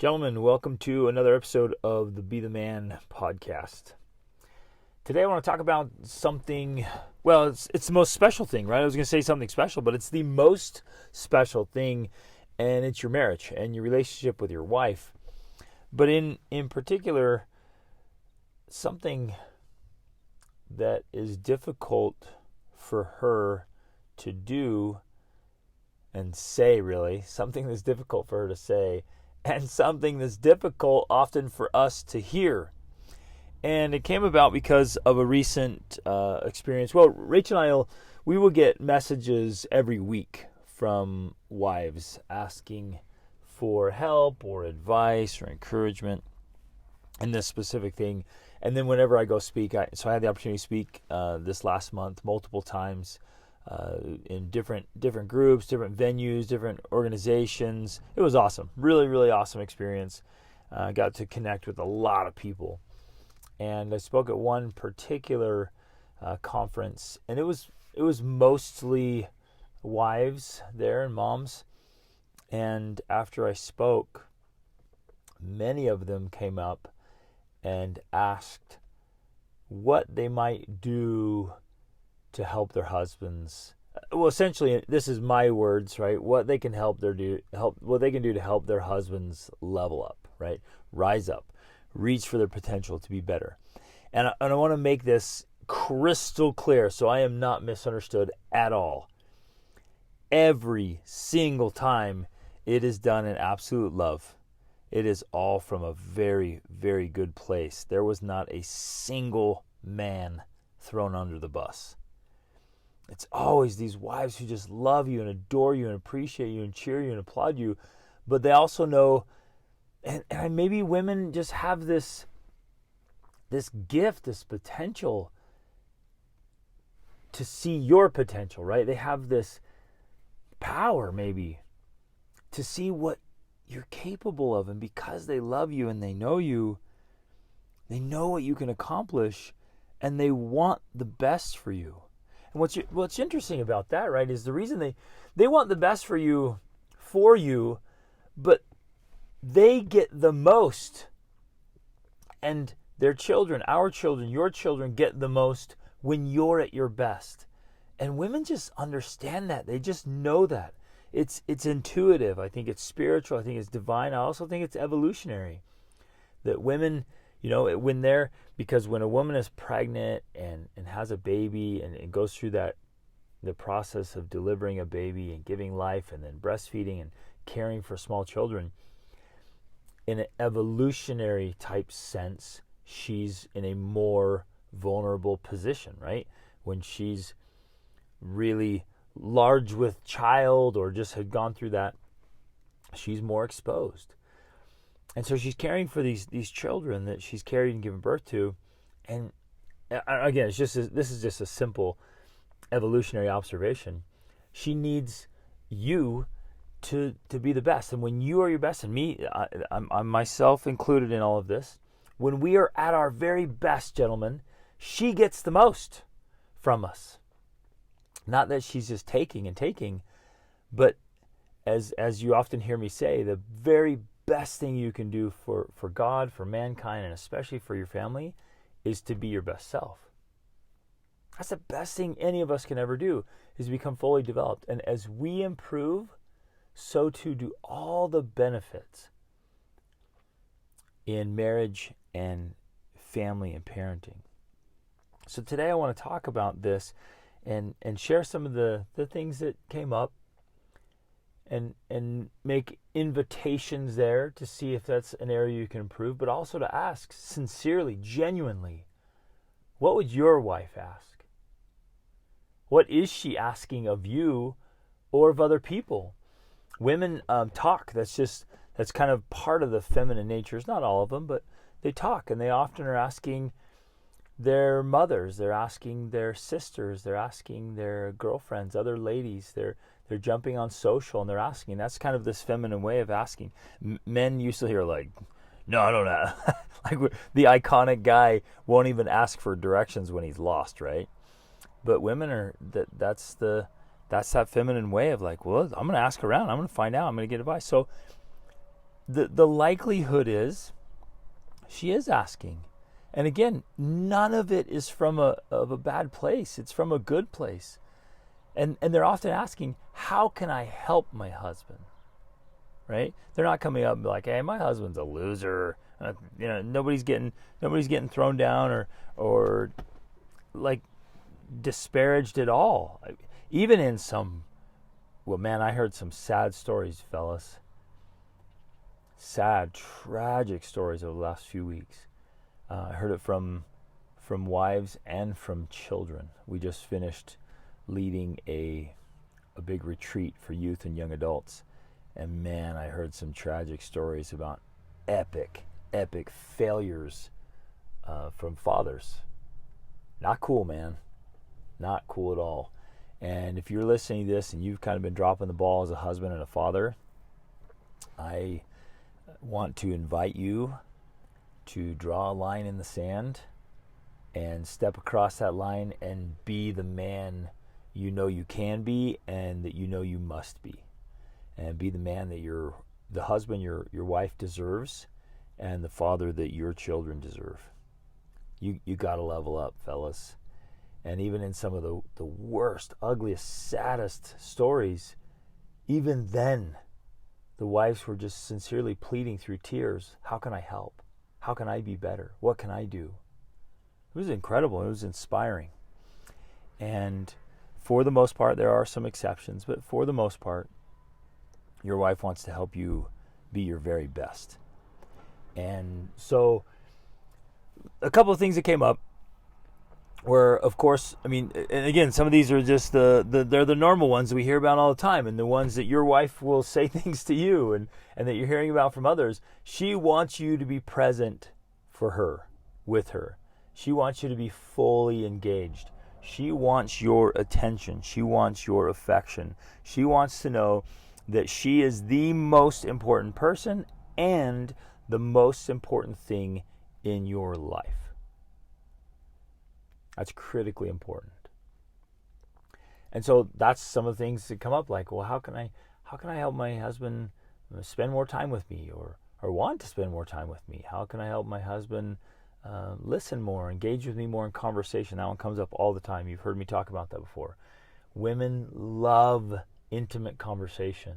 Gentlemen, welcome to another episode of the Be the Man podcast. Today I want to talk about something, well, it's the most special thing, right? I was going to say something special, but it's the most special thing, and it's your marriage and your relationship with your wife. But in particular, something that is difficult for her to do and say, really, something that's difficult for her to say, and something that's difficult often for us to hear. And it came about because of a recent experience. Well, Rachel and I, we will get messages every week from wives asking for help or advice or encouragement in this specific thing. And then whenever I go speak, so I had the opportunity to speak this last month multiple times in different groups, different venues, different organizations. It was awesome. Really, really awesome experience. Got to connect with a lot of people. And I spoke at one particular conference, and it was mostly wives there and moms. And after I spoke, many of them came up and asked what they might do to help their husbands. Well, essentially, this is my words, right? What they can what they can do to help their husbands level up, right? Rise up, reach for their potential to be better. And I want to make this crystal clear, so I am not misunderstood at all. Every single time it is done in absolute love. It is all from a very, very good place. There was not a single man thrown under the bus. It's always these wives who just love you and adore you and appreciate you and cheer you and applaud you. But they also know, and maybe women just have this gift, this potential to see your potential, right? They have this power maybe to see what you're capable of. And because they love you and they know they know what you can accomplish, and they want the best for you. And what's interesting about that, right, is the reason they want the best for you, but they get the most. And their children, our children, your children get the most when you're at your best. And women just understand that. They just know that. It's intuitive. I think it's spiritual. I think it's divine. I also think it's evolutionary. That women, because when a woman is pregnant and has a baby and goes through the process of delivering a baby and giving life and then breastfeeding and caring for small children, in an evolutionary type sense, she's in a more vulnerable position, right? When she's really large with child or just had gone through that, she's more exposed. And so she's caring for these children that she's carried and given birth to. And again, this is just a simple evolutionary observation. She needs you to be the best. And when you are your best, and me, I'm myself included in all of this, when we are at our very best, gentlemen, she gets the most from us. Not that she's just taking and taking, but as you often hear me say, the very best thing you can do for God, for mankind, and especially for your family is to be your best self. That's the best thing any of us can ever do, is become fully developed. And as we improve, so too do all the benefits in marriage and family and parenting. So today I want to talk about this and share some of the things that came up and make invitations there to see if that's an area you can improve, but also to ask sincerely, genuinely, what would your wife ask? What is she asking of you or of other people? Women talk. That's kind of part of the feminine nature. It's not all of them, but they talk, and they often are asking their mothers, they're asking their sisters, they're asking their girlfriends, other ladies, they're jumping on social and they're asking. That's kind of this feminine way of asking. Men used to hear like, no, I don't know. Like the iconic guy won't even ask for directions when he's lost, right? But women are that's that feminine way of like, well, I'm going to ask around, I'm going to find out, I'm going to get advice. So the likelihood is she is asking. And again, none of it is from a bad place. It's from a good place. And they're often asking, how can I help my husband? Right? They're not coming up and be like, hey, my husband's a loser. Nobody's getting thrown down or like disparaged at all. Even in some, well, man, I heard some sad stories, fellas. Sad, tragic stories over the last few weeks. I heard it from wives and from children. We just finished leading a big retreat for youth and young adults. And man, I heard some tragic stories about epic failures from fathers. Not cool, man. Not cool at all. And if you're listening to this and you've kind of been dropping the ball as a husband and a father, I want to invite you to draw a line in the sand and step across that line and be the man you know you can be and that you know you must be. And be the man that the husband your wife deserves and the father that your children deserve. You got to level up, fellas. And even in some of the worst, ugliest, saddest stories, even then, the wives were just sincerely pleading through tears, how can I help? How can I be better? What can I do? It was incredible. It was inspiring. And for the most part, there are some exceptions, but for the most part, your wife wants to help you be your very best. And so a couple of things that came up were, of course, I mean, and again, some of these are just they're the normal ones that we hear about all the time, and the ones that your wife will say things to you and that you're hearing about from others. She wants you to be present for her, with her. She wants you to be fully engaged. She wants your attention. She wants your affection. She wants to know that she is the most important person and the most important thing in your life. That's critically important. And so that's some of the things that come up, like, well, how can I help my husband spend more time with me or want to spend more time with me? How can I help my husband listen more, engage with me more in conversation? That one comes up all the time. You've heard me talk about that before. Women love intimate conversation.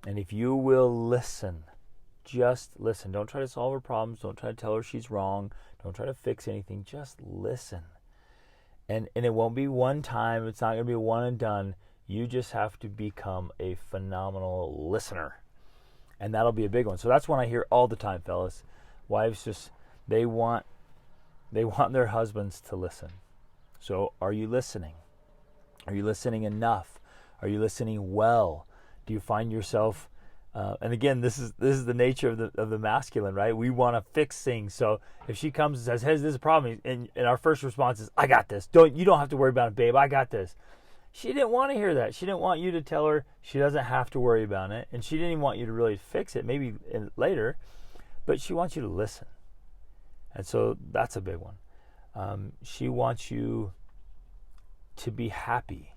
And if you will listen, just listen. Don't try to solve her problems. Don't try to tell her she's wrong. Don't try to fix anything. Just listen. And it won't be one time. It's not going to be one and done. You just have to become a phenomenal listener. And that'll be a big one. So that's one I hear all the time, fellas. Wives just, they want their husbands to listen. So are you listening? Are you listening enough? Are you listening well? Do you find yourself and again, this is the nature of the masculine, right? We want to fix things. So if she comes and says, "Hey, this is a problem," and our first response is, "I got this. You don't have to worry about it, babe. I got this." She didn't want to hear that. She didn't want you to tell her she doesn't have to worry about it, and she didn't even want you to really fix it, maybe later, but she wants you to listen. And so that's a big one. She wants you to be happy.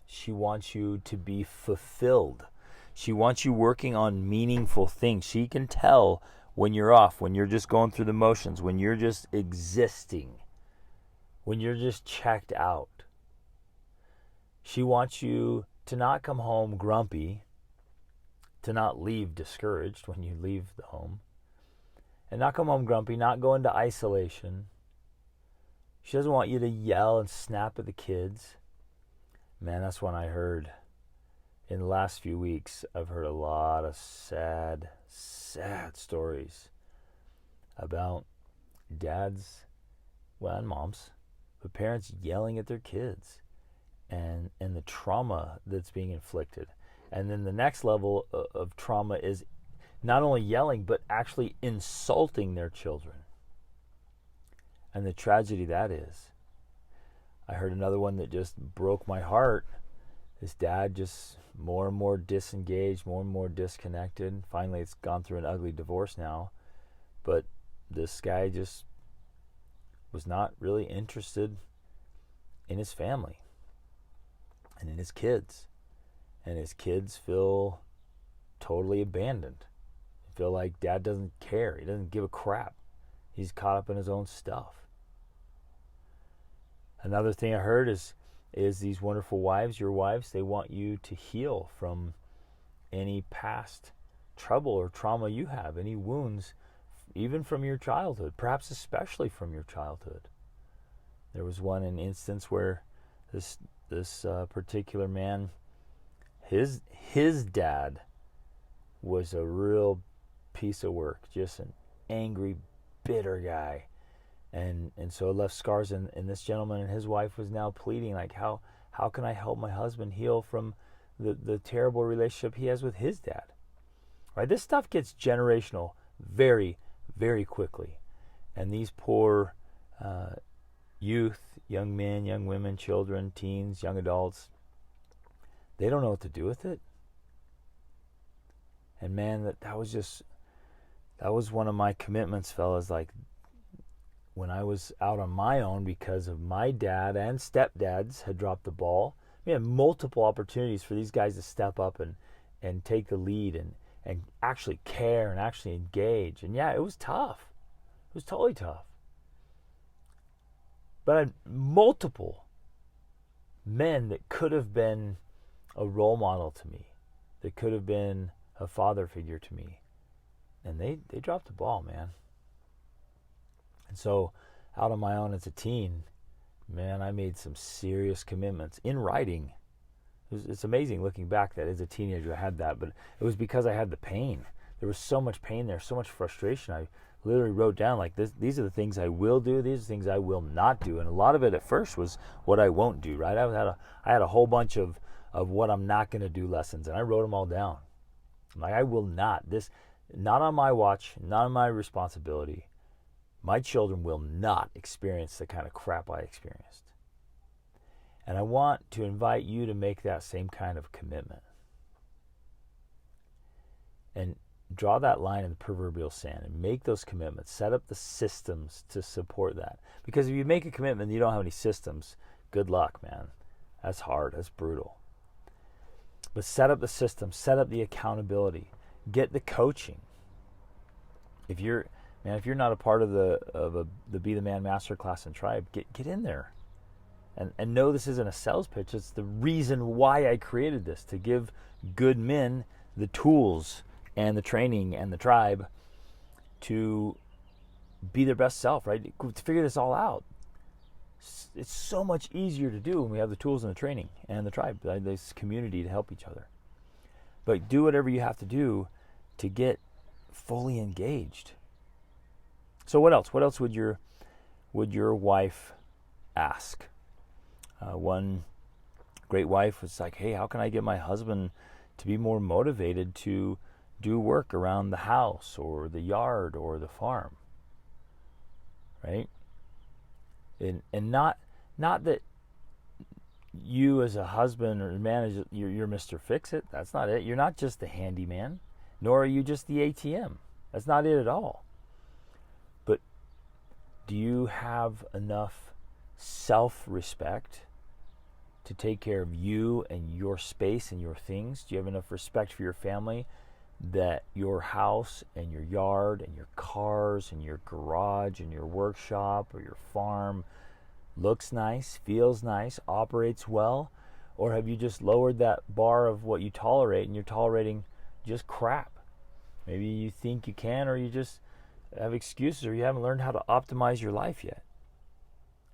She wants you to be fulfilled. She wants you working on meaningful things. She can tell when you're off, when you're just going through the motions, when you're just existing, when you're just checked out. She wants you to not come home grumpy, to not leave discouraged when you leave the home, and not come home grumpy, not go into isolation. She doesn't want you to yell and snap at the kids. Man, that's one I heard in the last few weeks. I've heard a lot of sad stories about dads, well, and moms, but parents yelling at their kids and the trauma that's being inflicted. And then the next level of trauma is not only yelling, but actually insulting their children. And the tragedy that is. I heard another one that just broke my heart. This dad just more and more disengaged, more and more disconnected. Finally, it's gone through an ugly divorce now. But this guy just was not really interested in his family and in his kids. And his kids feel totally abandoned. You feel like dad doesn't care. He doesn't give a crap. He's caught up in his own stuff. Another thing I heard is these wonderful wives, your wives, they want you to heal from any past trouble or trauma you have, any wounds, even from your childhood, perhaps especially from your childhood. There was an instance where this particular man, his dad was a real piece of work, just an angry, bitter guy. And so it left scars, and this gentleman and his wife was now pleading, like, how can I help my husband heal from the terrible relationship he has with his dad? Right? This stuff gets generational very, very quickly. And these poor youth, young men, young women, children, teens, young adults, they don't know what to do with it. And man, that was one of my commitments, fellas. Like, when I was out on my own because of my dad and stepdads had dropped the ball, we had multiple opportunities for these guys to step up and take the lead and actually care and actually engage. And yeah, it was tough. It was totally tough. But I had multiple men that could have been a role model to me, that could have been a father figure to me. And they dropped the ball, man. And so, out on my own as a teen, man, I made some serious commitments in writing. It's amazing looking back that as a teenager I had that, but it was because I had the pain. There was so much pain there, so much frustration. I literally wrote down, like, these are the things I will do, these are the things I will not do. And a lot of it at first was what I won't do, right? I had a whole bunch of what I'm not going to do lessons, and I wrote them all down. I'm like, I will not. Not on my watch, not on my responsibility. My children will not experience the kind of crap I experienced. And I want to invite you to make that same kind of commitment. And draw that line in the proverbial sand and make those commitments. Set up the systems to support that. Because if you make a commitment and you don't have any systems, good luck, man. That's hard. That's brutal. But set up the system. Set up the accountability. Get the coaching. If you're not a part of the Be the Man Masterclass and Tribe, get in there. And know this isn't a sales pitch. It's the reason why I created this, to give good men the tools and the training and the tribe to be their best self, right? To figure this all out. It's so much easier to do when we have the tools and the training and the tribe, this community to help each other. But do whatever you have to do to get fully engaged. So what else? What else would your wife ask? One great wife was like, hey, how can I get my husband to be more motivated to do work around the house or the yard or the farm? Right? And not that you as a husband or man, you're Mr. Fix-It. That's not it. You're not just the handyman, nor are you just the ATM. That's not it at all. But do you have enough self-respect to take care of you and your space and your things? Do you have enough respect for your family that your house and your yard and your cars and your garage and your workshop or your farm looks nice, feels nice, operates well? Or have you just lowered that bar of what you tolerate and you're tolerating just crap? Maybe you think you can, or you just have excuses, or you haven't learned how to optimize your life yet.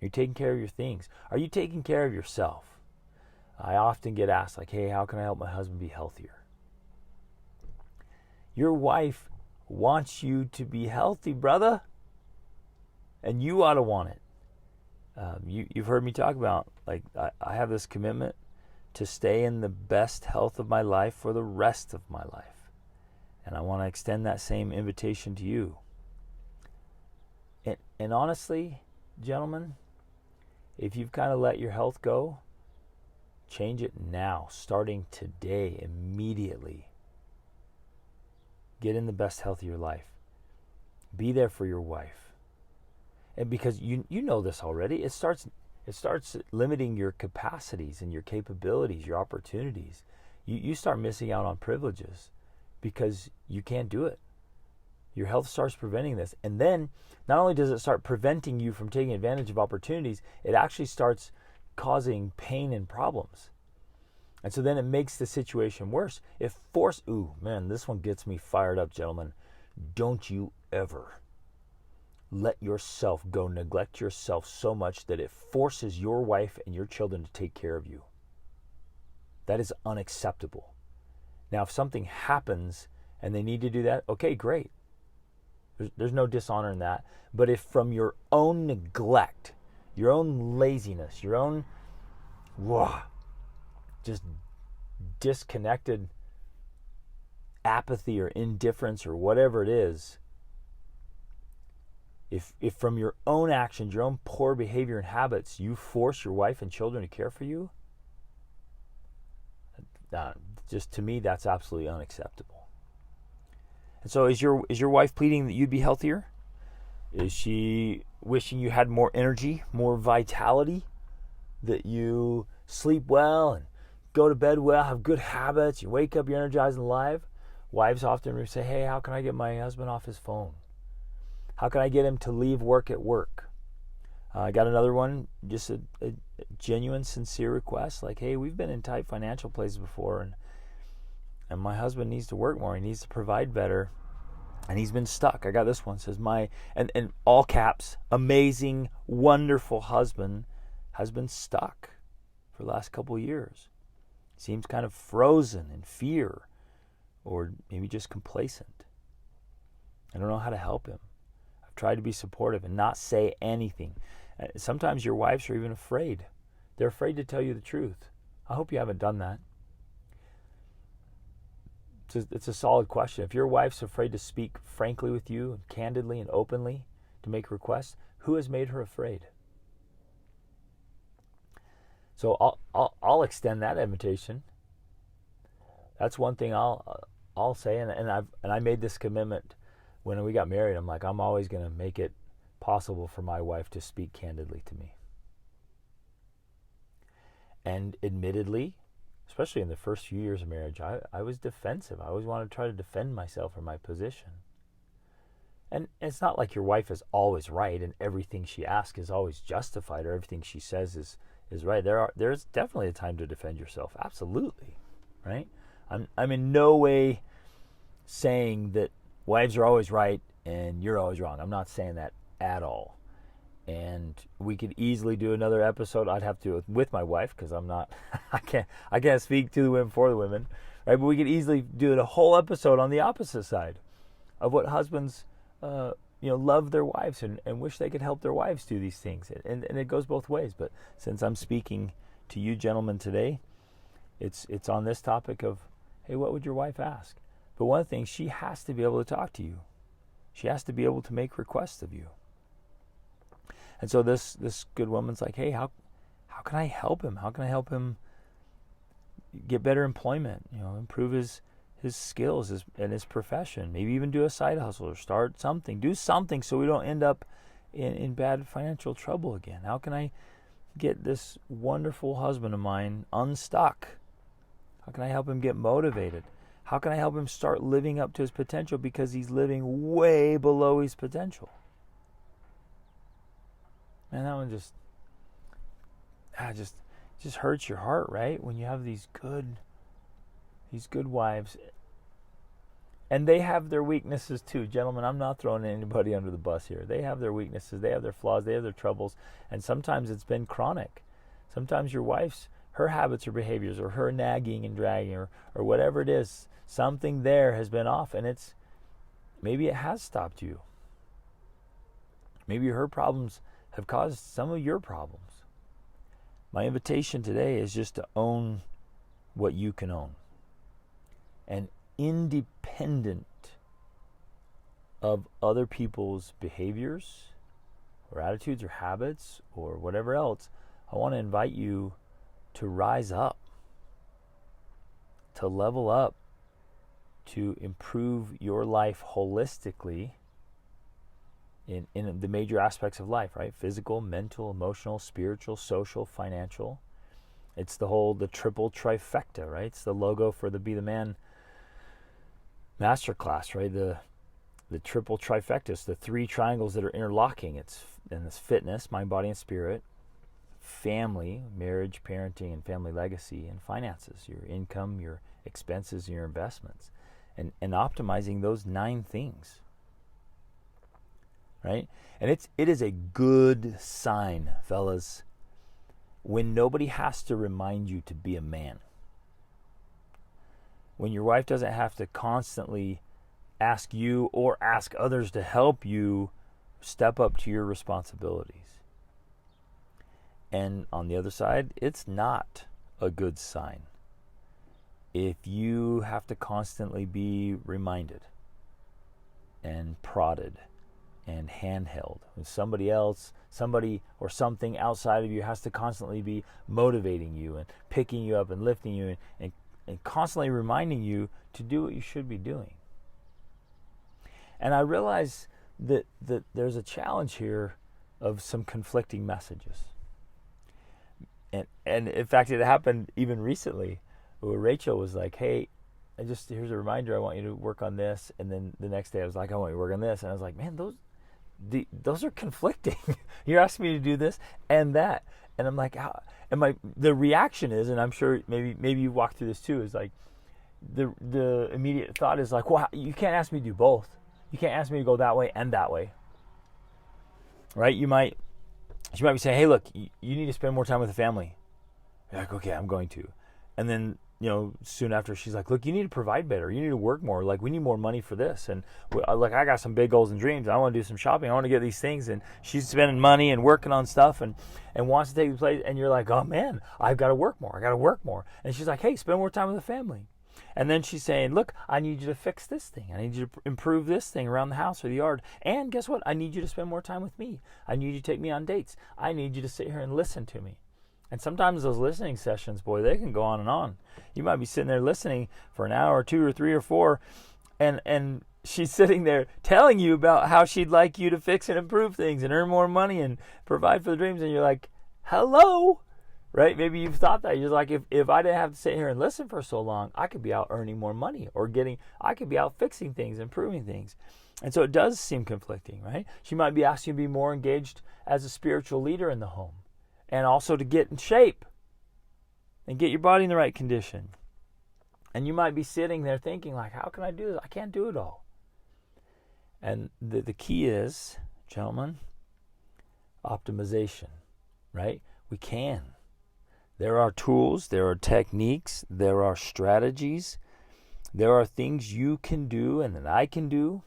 You're taking care of your things. Are you taking care of yourself? I often get asked, like, hey, how can I help my husband be healthier? Your wife wants you to be healthy, brother. And you ought to want it. You've heard me talk about, like, I have this commitment to stay in the best health of my life for the rest of my life. And I want to extend that same invitation to you. And honestly, gentlemen, if you've kind of let your health go, change it now, starting today, immediately. Get in the best health of your life. Be there for your wife. And because you know this already, it starts limiting your capacities and your capabilities, your opportunities. You start missing out on privileges because you can't do it. Your health starts preventing this. And then not only does it start preventing you from taking advantage of opportunities, it actually starts causing pain and problems. And so then it makes the situation worse. Ooh, man, this one gets me fired up, gentlemen. Don't you ever let yourself go neglect yourself so much that it forces your wife and your children to take care of you. That is unacceptable. Now, if something happens and they need to do that, okay, great. There's no dishonor in that. But if from your own neglect, your own laziness, your own just disconnected apathy or indifference or whatever it is, if from your own actions, your own poor behavior and habits, you force your wife and children to care for you, just to me, that's absolutely unacceptable. And so is your wife pleading that you'd be healthier? Is she wishing you had more energy, more vitality, that you sleep well and go to bed well, have good habits, you wake up, you're energized and alive? Wives often say, hey, how can I get my husband off his phone? How can I get him to leave work at work? I got another one, just a genuine, sincere request, like, hey, we've been in tight financial places before, and my husband needs to work more, he needs to provide better, and he's been stuck. I got this one, says and all caps, amazing, wonderful husband has been stuck for the last couple of years. Seems kind of frozen in fear, or maybe just complacent. I don't know how to help him. I've tried to be supportive and not say anything. Sometimes your wives are even afraid. They're afraid to tell you the truth. I hope you haven't done that. It's a solid question. If your wife's afraid to speak frankly with you, and candidly and openly, to make requests, who has made her afraid? So I'll extend that invitation. That's one thing I'll say, and I made this commitment when we got married. I'm like, I'm always going to make it possible for my wife to speak candidly to me. And admittedly, especially in the first few years of marriage, I was defensive. I always wanted to try to defend myself or my position. And it's not like your wife is always right and everything she asks is always justified or everything she says is right. There's definitely a time to defend yourself. Absolutely, right? I'm in no way saying that wives are always right and you're always wrong. I'm not saying that at all. And we could easily do another episode. I'd have to do it with my wife because I'm not. I can't speak to the women for the women, right? But we could easily do a whole episode on the opposite side of what husbands, love their wives and wish they could help their wives do these things. And it goes both ways. But since I'm speaking to you gentlemen today, it's on this topic of, hey, what would your wife ask? But one thing, she has to be able to talk to you. She has to be able to make requests of you. And so this good woman's like, hey, how can I help him? How can I help him get better employment? Improve his skills and his profession. Maybe even do a side hustle or start something. Do something so we don't end up in bad financial trouble again. How can I get this wonderful husband of mine unstuck? How can I help him get motivated? How can I help him start living up to his potential because he's living way below his potential? Man, that one just hurts your heart, right? When you have these good wives, and they have their weaknesses too, gentlemen. I'm not throwing anybody under the bus here. They have their weaknesses, they have their flaws, they have their troubles, and sometimes it's been chronic. Sometimes your wife's her habits or behaviors, or her nagging and dragging, or whatever it is, something there has been off, and maybe it has stopped you. Maybe her problems have caused some of your problems. My invitation today is just to own what you can own. And independent of other people's behaviors or attitudes or habits or whatever else, I want to invite you to rise up, to level up, to improve your life holistically in the major aspects of life, right? Physical, mental, emotional, spiritual, social, financial. It's the triple trifecta, right? It's the logo for the Be the Man masterclass, right? The triple trifecta, the three triangles that are interlocking. It's fitness, mind, body, and spirit, family, marriage, parenting, and family legacy, and finances, your income, your expenses, and your investments, and optimizing those 9 things, right? And it is a good sign, fellas, when nobody has to remind you to be a man. When your wife doesn't have to constantly ask you or ask others to help you step up to your responsibilities. And on the other side, it's not a good sign if you have to constantly be reminded and prodded and handheld. When somebody or something outside of you has to constantly be motivating you and picking you up and lifting you and constantly reminding you to do what you should be doing. And I realize that there's a challenge here of some conflicting messages. And in fact, it happened even recently where Rachel was like, hey, here's a reminder, I want you to work on this. And then the next day I was like, I want you to work on this. And I was like, man, those are conflicting. You're asking me to do this and that. And I'm like, how? And the reaction is, and I'm sure maybe you walk through this too, is like the immediate thought is like, well, you can't ask me to do both. You can't ask me to go that way and that way. Right? She might be saying, hey, look, you need to spend more time with the family. You're like, okay, I'm going to. And then, soon after she's like, look, you need to provide better. You need to work more. Like, we need more money for this. And like, I got some big goals and dreams. I want to do some shopping. I want to get these things. And she's spending money and working on stuff and wants to take the place. And you're like, oh man, I've got to work more. I got to work more. And she's like, hey, spend more time with the family. And then she's saying, look, I need you to fix this thing. I need you to improve this thing around the house or the yard. And guess what? I need you to spend more time with me. I need you to take me on dates. I need you to sit here and listen to me. And sometimes those listening sessions, boy, they can go on and on. You might be sitting there listening for an hour or 2 or 3 or 4, and she's sitting there telling you about how she'd like you to fix and improve things and earn more money and provide for the dreams. And you're like, hello? Right? Maybe you've thought that. You're like, if I didn't have to sit here and listen for so long, I could be out earning more money I could be out fixing things, improving things. And so it does seem conflicting, right? She might be asking you to be more engaged as a spiritual leader in the home and also to get in shape and get your body in the right condition. And you might be sitting there thinking like, how can I do this? I can't do it all. And the key is, gentlemen, optimization, right? We can. There are tools, there are techniques, there are strategies, there are things you can do and that I can do.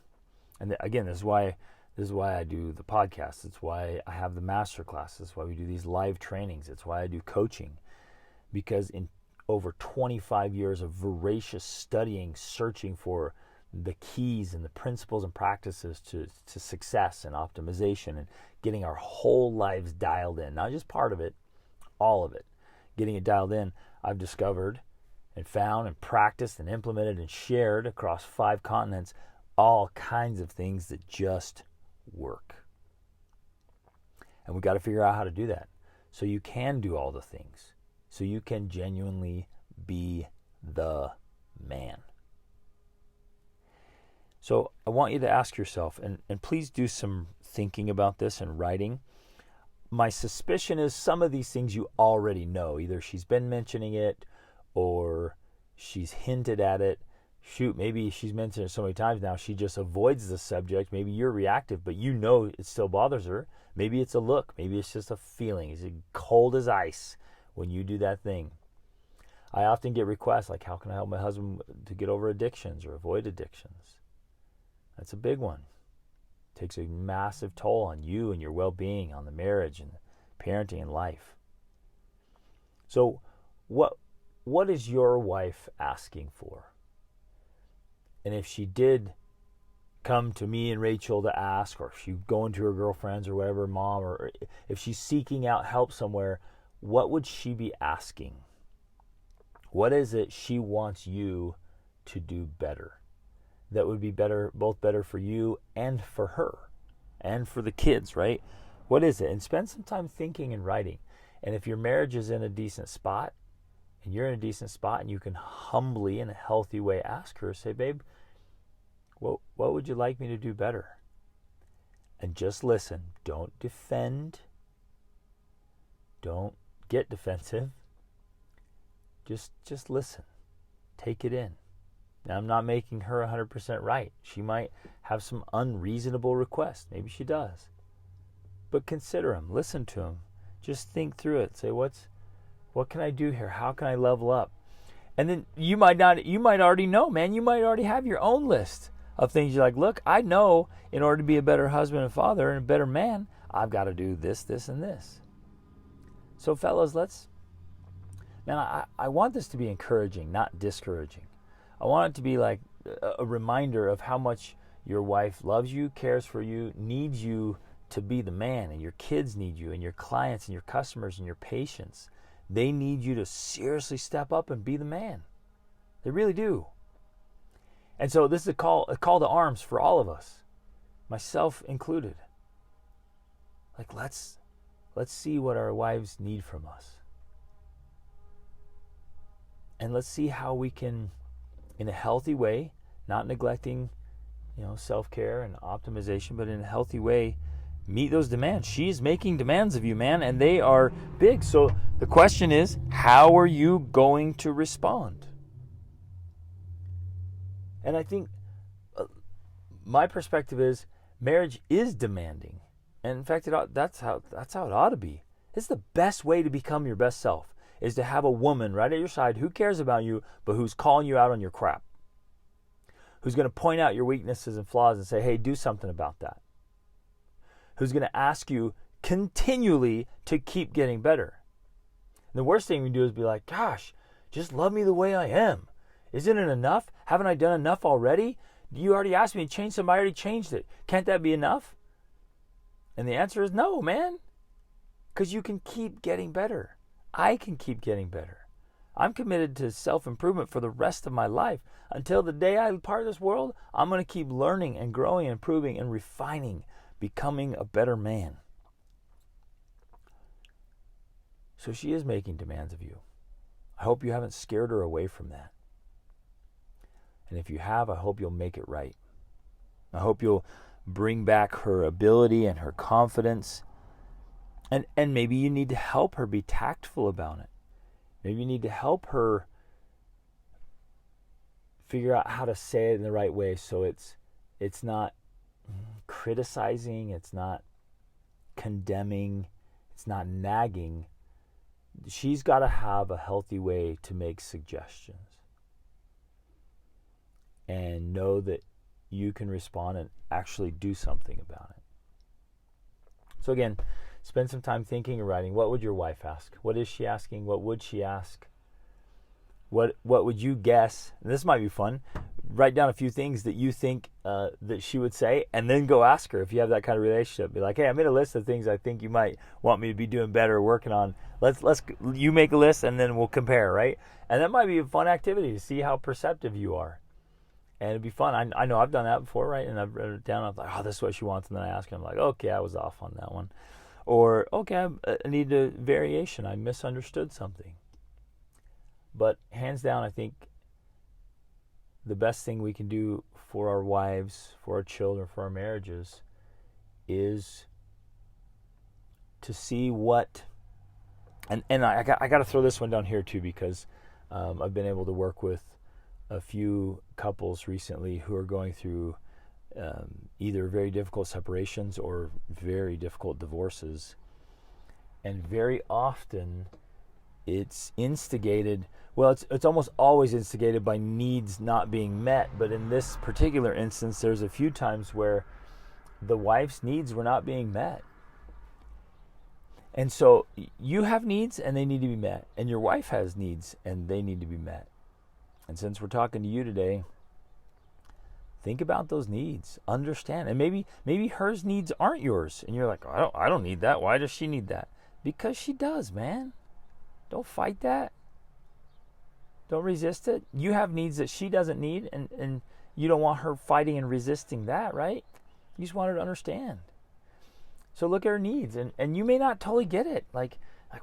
And again, this is why I do the podcast. It's why I have the master classes. It's why we do these live trainings. It's why I do coaching. Because in over 25 years of voracious studying, searching for the keys and the principles and practices to success and optimization and getting our whole lives dialed in, not just part of it, all of it. Getting it dialed in, I've discovered and found and practiced and implemented and shared across 5 continents all kinds of things that just work. And we've got to figure out how to do that so you can do all the things, so you can genuinely be the man. So I want you to ask yourself, and please do some thinking about this and writing. My suspicion is some of these things you already know. Either she's been mentioning it or she's hinted at it. Shoot, maybe she's mentioned it so many times now she just avoids the subject. Maybe you're reactive, but you know it still bothers her. Maybe it's a look. Maybe it's just a feeling. It's cold as ice when you do that thing. I often get requests like, how can I help my husband to get over addictions or avoid addictions? That's a big one. Takes a massive toll on you and your well-being, on the marriage and parenting and life. So what is your wife asking for? And if she did come to me and Rachel to ask, or if she's going to her girlfriends or whatever, mom, or if she's seeking out help somewhere, what would she be asking? What is it she wants you to do better? That would be better, both better for you and for her and for the kids, right? What is it? And spend some time thinking and writing. And if your marriage is in a decent spot and you're in a decent spot and you can humbly in a healthy way ask her, say, babe, What would you like me to do better? And just listen. Don't defend. Don't get defensive. Just listen. Take it in. Now, I'm not making her 100% right. She might have some unreasonable requests. Maybe she does. But consider them. Listen to them. Just think through it. Say, what can I do here? How can I level up? And then you might already know, man. You might already have your own list of things you're like, look, I know in order to be a better husband and father and a better man, I've got to do this, this, and this. So fellas, I want this to be encouraging, not discouraging. I want it to be like a reminder of how much your wife loves you, cares for you, needs you to be the man, and your kids need you, and your clients and your customers and your patients. They need you to seriously step up and be the man. They really do. And so this is a call to arms for all of us, myself included. Like let's see what our wives need from us. And let's see how we can, in a healthy way, not neglecting, self-care and optimization, but in a healthy way, meet those demands. She's making demands of you, man, and they are big. So the question is, how are you going to respond? And I think my perspective is marriage is demanding. And in fact, that's how it ought to be. It's the best way to become your best self, is to have a woman right at your side who cares about you, but who's calling you out on your crap. Who's going to point out your weaknesses and flaws and say, hey, do something about that. Who's going to ask you continually to keep getting better. And the worst thing we do is be like, gosh, just love me the way I am. Isn't it enough? Haven't I done enough already? You already asked me to change something. I already changed it. Can't that be enough? And the answer is no, man. Because you can keep getting better. I can keep getting better. I'm committed to self-improvement for the rest of my life. Until the day I part this world, I'm going to keep learning and growing and improving and refining, becoming a better man. So she is making demands of you. I hope you haven't scared her away from that. And if you have, I hope you'll make it right. I hope you'll bring back her ability and her confidence. And maybe you need to help her be tactful about it. Maybe you need to help her figure out how to say it in the right way so it's not criticizing, it's not condemning, it's not nagging. She's got to have a healthy way to make suggestions and know that you can respond and actually do something about it. So again, spend some time thinking and writing. What would your wife ask? What is she asking? What would she ask? What would you guess? And this might be fun. Write down a few things that you think that she would say, and then go ask her if you have that kind of relationship. Be like, hey, I made a list of things I think you might want me to be doing better, working on. You make a list, and then we'll compare, right? And that might be a fun activity to see how perceptive you are. And it'd be fun. I know I've done that before, right? And I've written it down. I'm like, oh, this is what she wants. And then I ask her, I'm like, okay, I was off on that one. Or, okay, I need a variation. I misunderstood something. But hands down, I think the best thing we can do for our wives, for our children, for our marriages is to see what, and I got to throw this one down here too, because I've been able to work with a few couples recently who are going through either very difficult separations or very difficult divorces. And very often it's instigated, well, it's almost always instigated by needs not being met. But in this particular instance, there's a few times where the wife's needs were not being met. And so you have needs and they need to be met. And your wife has needs and they need to be met. And since we're talking to you today, think about those needs. Understand. And maybe her needs aren't yours. And you're like, I don't need that. Why does she need that? Because she does, man. Don't fight that. Don't resist it. You have needs that she doesn't need, and you don't want her fighting and resisting that, right? You just want her to understand. So look at her needs, and you may not totally get it. Like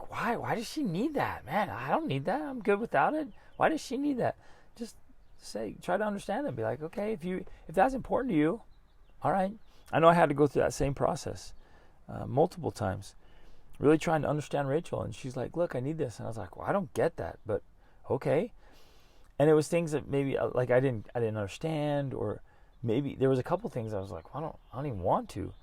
why does she need that? Man, I don't need that. I'm good without it. Why does she need that? Just try to understand them. Be like, okay, if that's important to you, all right. I know I had to go through that same process multiple times, really trying to understand Rachel. And she's like, look, I need this. And I was like, well, I don't get that, but okay. And it was things that maybe like I didn't understand, or maybe there was a couple things I was like, well, I don't even want to.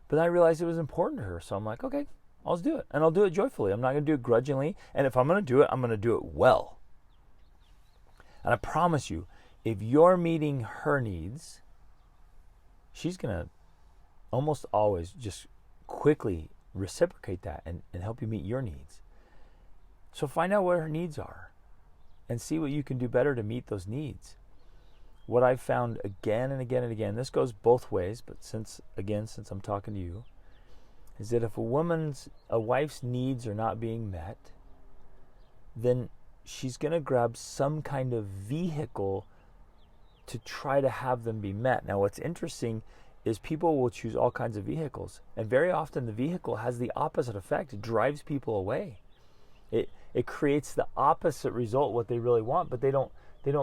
But I realized it was important to her. So I'm like, okay, I'll just do it. And I'll do it joyfully. I'm not going to do it grudgingly. And if I'm going to do it, I'm going to do it well. And I promise you, if you're meeting her needs, she's going to almost always just quickly reciprocate that and help you meet your needs. So find out what her needs are and see what you can do better to meet those needs. What I've found again and again and again, this goes both ways, but since I'm talking to you, is that if a wife's needs are not being met, then she's going to grab some kind of vehicle to try to have them be met. Now, what's interesting is people will choose all kinds of vehicles, and very often the vehicle has the opposite effect. It drives people away. It creates the opposite result, what they really want, but they don't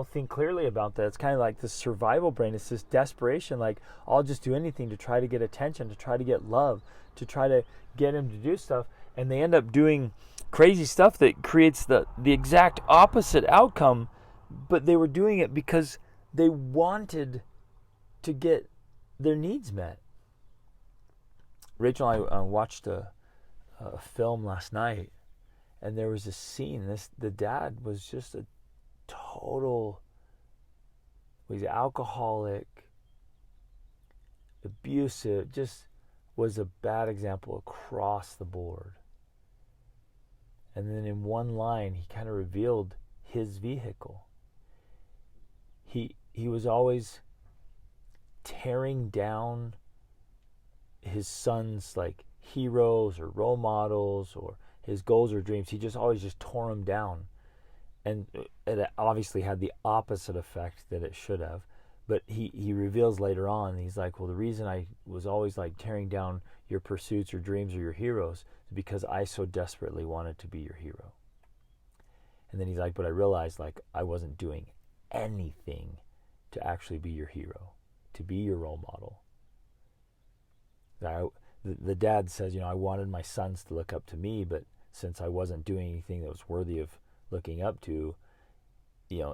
think clearly about that. It's kind of like the survival brain. It's this desperation, like, I'll just do anything to try to get attention, to try to get love, to try to get him to do stuff, and they end up doing crazy stuff that creates the exact opposite outcome, but they were doing it because they wanted to get their needs met. Rachel and I watched a film last night, and there was a scene. The dad was just a total, he's alcoholic, abusive, just was a bad example across the board. And then in one line, he kind of revealed his vehicle. He was always tearing down his son's like heroes or role models or his goals or dreams. He just always just tore them down. And it obviously had the opposite effect that it should have. But he reveals later on, he's like, well, the reason I was always like tearing down your pursuits or dreams or your heroes is because I so desperately wanted to be your hero. And then he's like, but I realized like I wasn't doing anything to actually be your hero, to be your role model. The dad says, I wanted my sons to look up to me, but since I wasn't doing anything that was worthy of looking up to,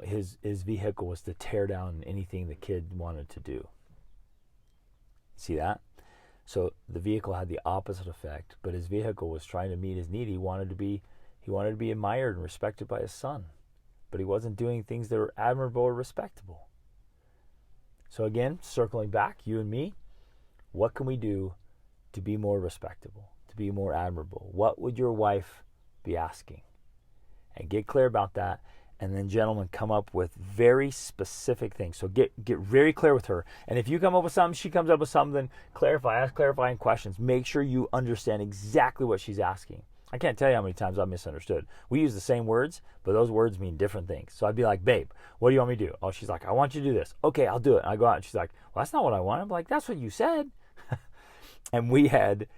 his vehicle was to tear down anything the kid wanted to do. See that? So the vehicle had the opposite effect, but his vehicle was trying to meet his need. He wanted to be admired and respected by his son, but he wasn't doing things that were admirable or respectable. So again, circling back, you and me, what can we do to be more respectable, to be more admirable? What would your wife be asking? And get clear about that. And then, gentlemen, come up with very specific things. So get very clear with her. And if you come up with something, she comes up with something, clarify, ask clarifying questions. Make sure you understand exactly what she's asking. I can't tell you how many times I've misunderstood. We use the same words, but those words mean different things. So I'd be like, babe, what do you want me to do? Oh, she's like, I want you to do this. Okay, I'll do it. And I go out and she's like, well, that's not what I want. I'm like, that's what you said. And we had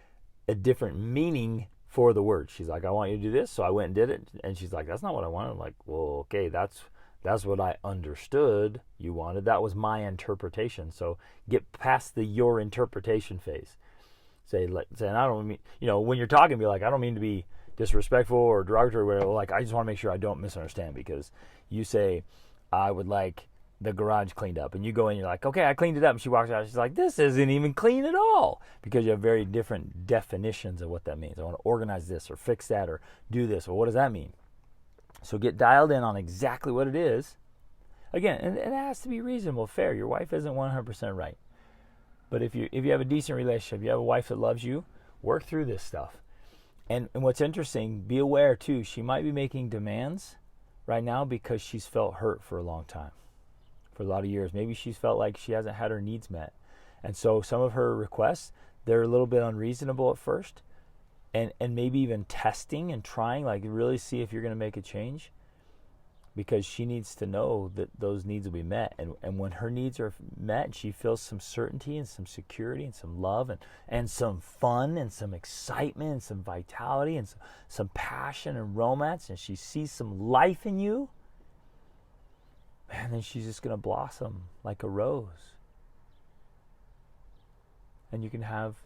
a different meaning for the word. She's like, I want you to do this. So I went and did it. And she's like, that's not what I wanted. I'm like, well, okay, that's what I understood you wanted. That was my interpretation. So get past your interpretation phase. Say, and I don't mean, when you're talking, be like, I don't mean to be disrespectful or derogatory or whatever. Like, I just want to make sure I don't misunderstand, because you say, I would like the garage cleaned up, and you go in, you're like, okay, I cleaned it up, and she walks out, she's like, this isn't even clean at all, because you have very different definitions of what that means. I want to organize this or fix that or do this. Well, what does that mean? So get dialed in on exactly what it is. Again, and it has to be reasonable, fair. Your wife isn't 100% right. But if you have a decent relationship, you have a wife that loves you, work through this stuff. And what's interesting, be aware too, she might be making demands right now because she's felt hurt for a long time, for a lot of years. Maybe she's felt like she hasn't had her needs met. And so some of her requests, they're a little bit unreasonable at first, and maybe even testing and trying, like really see if you're going to make a change, because she needs to know that those needs will be met. And when her needs are met, she feels some certainty and some security and some love and some fun and some excitement and some vitality and some passion and romance, and she sees some life in you, and then she's just going to blossom like a rose. And you can have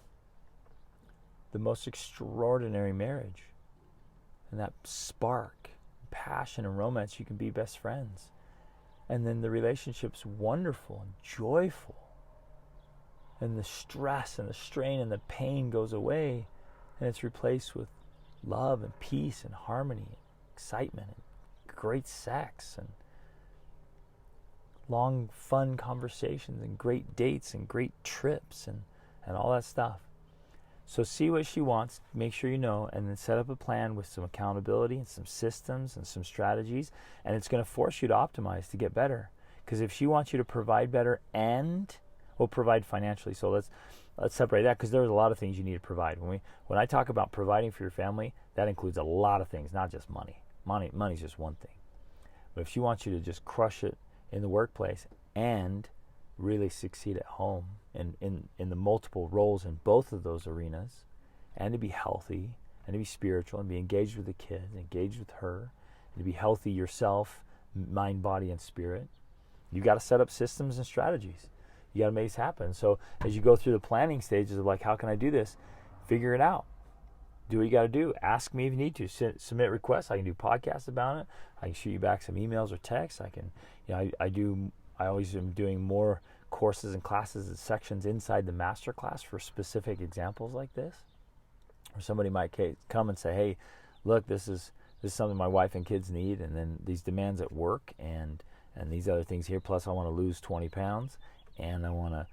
the most extraordinary marriage. And that spark, passion, and romance, you can be best friends. And then the relationship's wonderful and joyful. And the stress and the strain and the pain goes away, and it's replaced with love and peace and harmony and excitement and great sex and long fun conversations and great dates and great trips and all that stuff. So see what she wants, make sure you know, and then set up a plan with some accountability and some systems and some strategies, and it's going to force you to optimize to get better. Because if she wants you to provide better and provide financially, so let's separate that, because there's a lot of things you need to provide. When I talk about providing for your family, that includes a lot of things, not just money. Money's just one thing. But if she wants you to just crush it in the workplace and really succeed at home and in the multiple roles in both of those arenas, and to be healthy and to be spiritual and be engaged with the kids, engaged with her, and to be healthy yourself, mind, body, and spirit, you got to set up systems and strategies. You got to make this happen. So as you go through the planning stages of like, how can I do this? Figure it out. Do what you got to do. Ask me if you need to. Submit requests. I can do podcasts about it. I can shoot you back some emails or texts. I can, I always am doing more courses and classes and sections inside the master class for specific examples like this. Or somebody might come and say, hey, look, this is something my wife and kids need, and then these demands at work and these other things here, plus I want to lose 20 pounds, and I want to,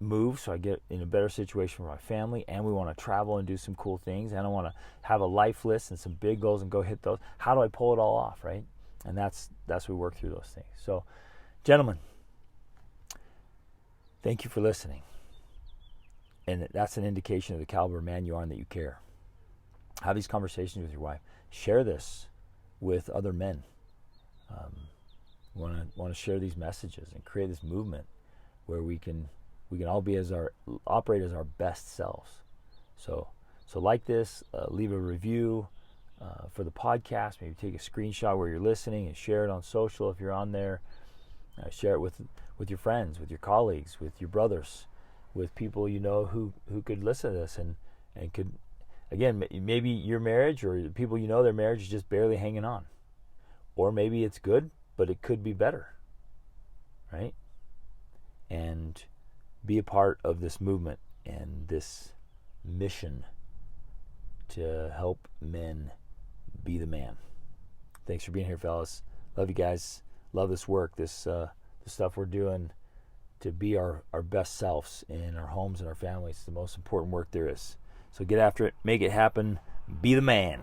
move so I get in a better situation for my family, and we want to travel and do some cool things, and I want to have a life list and some big goals and go hit those. How do I pull it all off, right? And that's we work through those things. So, gentlemen, thank you for listening. And that's an indication of the caliber of man you are and that you care. Have these conversations with your wife. Share this with other men. Want to share these messages and create this movement where we can all operate as our best selves. So like this, leave a review for the podcast. Maybe take a screenshot where you're listening and share it on social if you're on there. Share it with your friends, with your colleagues, with your brothers, with people you know who could listen to this and could, again, maybe your marriage or people you know, their marriage is just barely hanging on. Or maybe it's good, but it could be better, right? And be a part of this movement and this mission to help men be the man. Thanks for being here, fellas. Love you guys. Love this work, this the stuff we're doing to be our best selves in our homes and our families. It's the most important work there is. So get after it. Make it happen. Be the man.